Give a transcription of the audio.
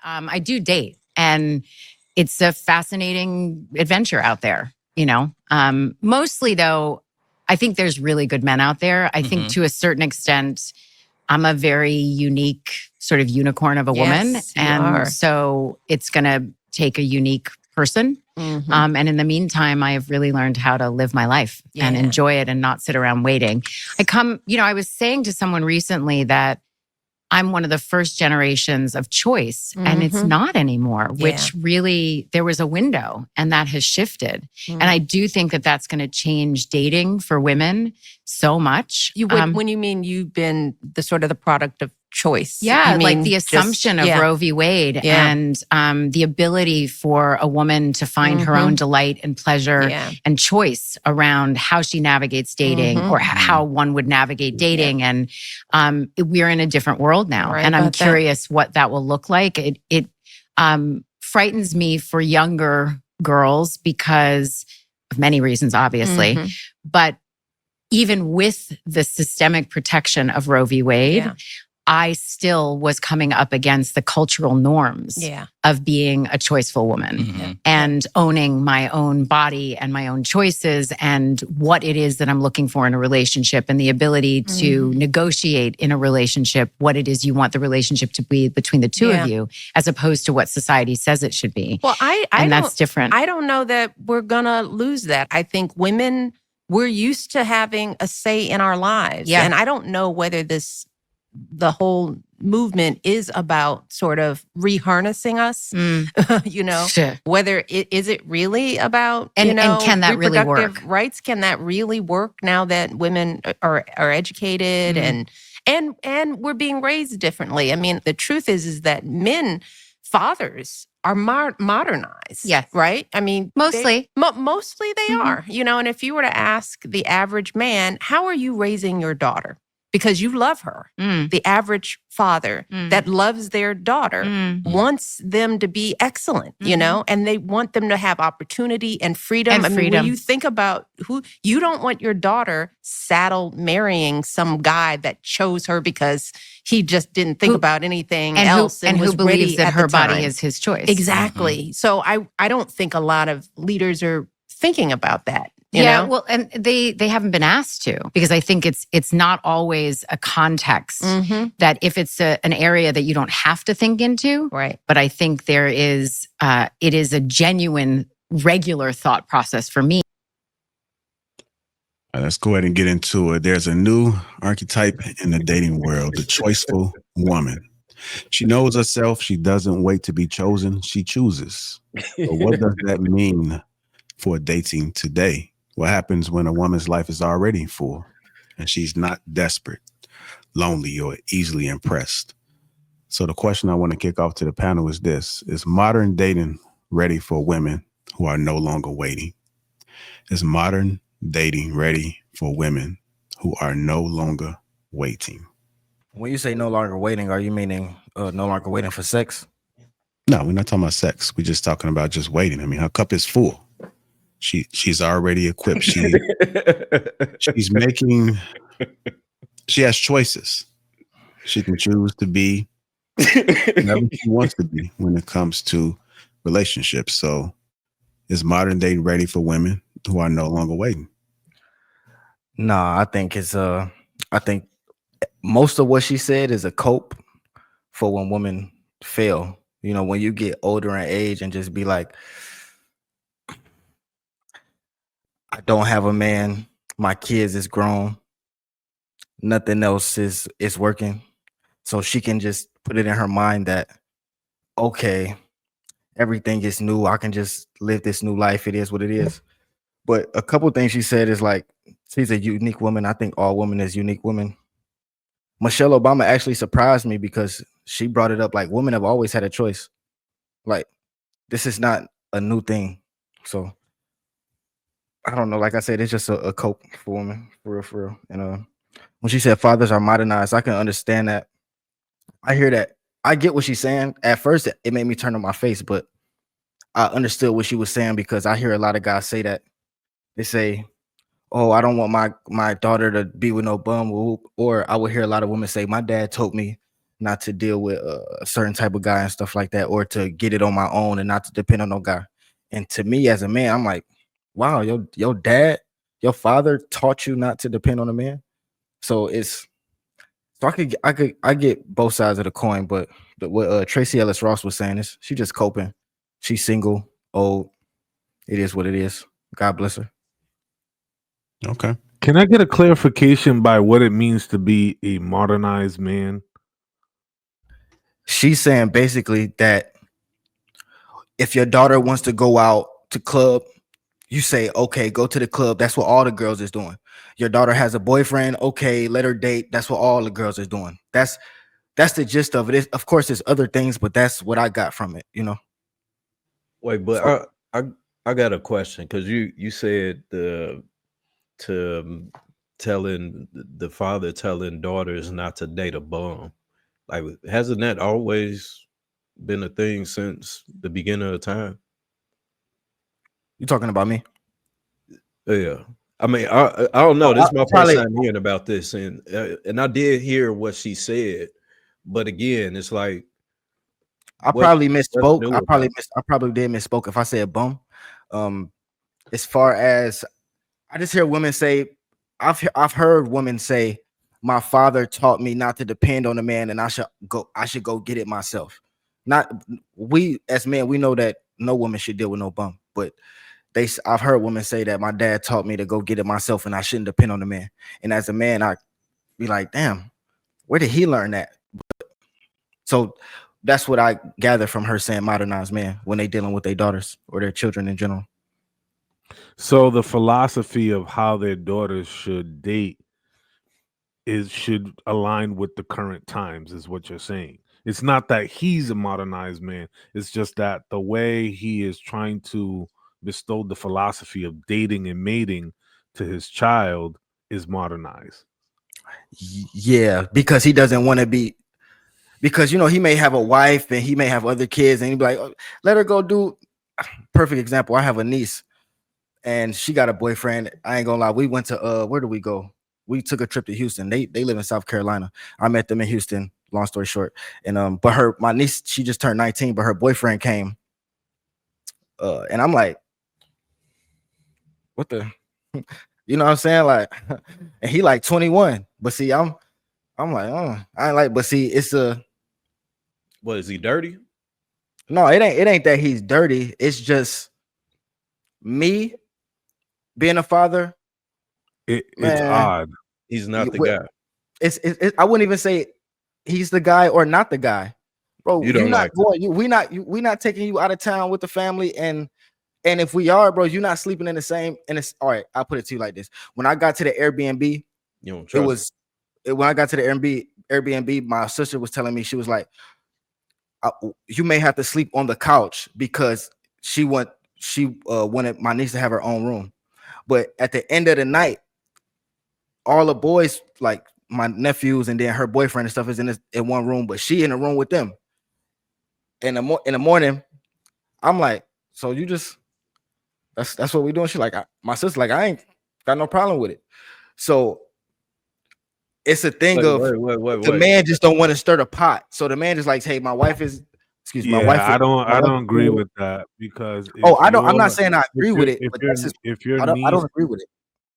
I do date, and it's a fascinating adventure out there, you know. Mostly though, I think there's really good men out there. I think to a certain extent, I'm a very unique sort of unicorn of a woman. And so it's going to take a unique person. And in the meantime, I have really learned how to live my life and enjoy it and not sit around waiting. I was saying to someone recently that I'm one of the first generations of choice, and it's not anymore, which really, there was a window and that has shifted. And I do think that that's going to change dating for women so much. When you mean you've been the sort of the product of choice. Yeah, like the assumption of Roe v. Wade and the ability for a woman to find her own delight and pleasure and choice around how she navigates dating or how one would navigate dating. And we're in a different world now. And I'm curious what that will look like. It frightens me for younger girls because of many reasons, obviously. But even with the systemic protection of Roe v. Wade, I still was coming up against the cultural norms of being a choiceful woman and owning my own body and my own choices and what it is that I'm looking for in a relationship and the ability to negotiate in a relationship what it is you want the relationship to be between the two of you, as opposed to what society says it should be. Well, that's different. I don't know that we're going to lose that. I think women, we're used to having a say in our lives. Yeah. And I don't know whether the whole movement is about sort of reharnessing us, whether is it really about, and can that really work? Rights? Can that really work now that women are educated and we're being raised differently? I mean, the truth is that fathers are modernized. Yes. Right? I mean, mostly they are, and if you were to ask the average man, how are you raising your daughter? Because you love her. The average father that loves their daughter wants them to be excellent, and they want them to have opportunity and freedom. When you think about you don't want your daughter saddle marrying some guy that chose her because he just didn't think about anything else and who believes that her body is his choice. Exactly. So I don't think a lot of leaders are thinking about that. You know? Well, and they haven't been asked to, because I think it's not always a context that if it's an area that you don't have to think into, right? But I think there is, it is a genuine, regular thought process for me. Let's go ahead and get into it. There's a new archetype in the dating world, the choiceful woman. She knows herself. She doesn't wait to be chosen. She chooses. But what does that mean for dating today? What happens when a woman's life is already full and she's not desperate, lonely, or easily impressed? So the question I want to kick off to the panel is this: is modern dating ready for women who are no longer waiting? Is modern dating ready for women who are no longer waiting? When you say no longer waiting, are you meaning no longer waiting for sex? No, we're not talking about sex. We're just talking about just waiting. I mean, her cup is full. She's already equipped. She has choices. She can choose to be whatever she wants to be when it comes to relationships. So is modern dating ready for women who are no longer waiting? No, I think I think most of what she said is a cope for when women fail. When you get older in age and just be like, I don't have a man. My kids is grown. Nothing else is working. So she can just put it in her mind that, okay, everything is new. I can just live this new life. It is what it is. But a couple of things she said is like, she's a unique woman. I think all women is unique women. Michelle Obama actually surprised me because she brought it up like women have always had a choice. Like, this is not a new thing. So I don't know. Like I said, it's just a cope for women, for real. And when she said fathers are modernized, I can understand that. I hear that. I get what she's saying. At first, it made me turn on my face, but I understood what she was saying because I hear a lot of guys say that. They say, oh, I don't want my daughter to be with no bum. Or I would hear a lot of women say, my dad told me not to deal with a certain type of guy and stuff like that, or to get it on my own and not to depend on no guy. And to me as a man, I'm like, wow, your dad, your father taught you not to depend on a man. So I get both sides of the coin, but what Tracee Ellis Ross was saying is she just coping. She's single, old. It is what it is. God bless her. Okay. Can I get a clarification by what it means to be a modernized man? She's saying basically that if your daughter wants to go out to club, you say, okay, go to the club. That's what all the girls is doing. Your daughter has a boyfriend. Okay, let her date. That's what all the girls is doing. That's the gist of it. Of course, there's other things, but that's what I got from it, you know. Wait, but I got a question, because you said telling the father telling daughters not to date a bum. Like, hasn't that always been a thing since the beginning of time? You talking about me? Yeah. I mean, I don't know. This is my first time hearing about this, and I did hear what she said, but again, it's like I probably misspoke. I probably did misspoke if I said bum. As far as I just hear women say, I've heard women say, my father taught me not to depend on a man, and I should go get it myself. Not we as men, we know that no woman should deal with no bum, but I've heard women say that my dad taught me to go get it myself and I shouldn't depend on the man. And as a man, I be like, damn, where did he learn that? So that's what I gather from her saying modernized man when they dealing with their daughters or their children in general. So the philosophy of how their daughters should date should align with the current times, is what you're saying. It's not that he's a modernized man. It's just that the way he is trying to bestow the philosophy of dating and mating to his child is modernized. Yeah, because he doesn't want to be, because, you know, he may have a wife and he may have other kids and he'd be like, oh, let her go do. Perfect example. I have a niece and she got a boyfriend. I ain't gonna lie. We went to, where do we go? We took a trip to Houston. They live in South Carolina. I met them in Houston, long story short. And, but my niece, she just turned 19, but her boyfriend came. And I'm like, what the, you know what I'm saying? Like, and he like 21, but see, I'm like, oh, I ain't like, but see, it's what, is he dirty? No, it ain't that he's dirty. It's just me being a father. It's odd. He's not the guy. It's I wouldn't even say he's the guy or not the guy, bro. You're not going. We not taking you out of town with the family, and if we are, bro, you're not sleeping in the same. And it's all right. I'll put it to you like this: when I got to the Airbnb, when I got to the Airbnb, my sister was telling me, she was like, you may have to sleep on the couch because she wanted my niece to have her own room. But at the end of the night, all the boys, like my nephews and then her boyfriend and stuff, is in one room, but she in a room with them. In the morning, I'm like, so you just that's what we doing? She's like, my sister's like, I ain't got no problem with it. So it's a thing the man just don't want to stir the pot. So the man just like, hey, my wife is, my wife. I don't agree with that, because I'm not saying I agree with it. I don't agree with it.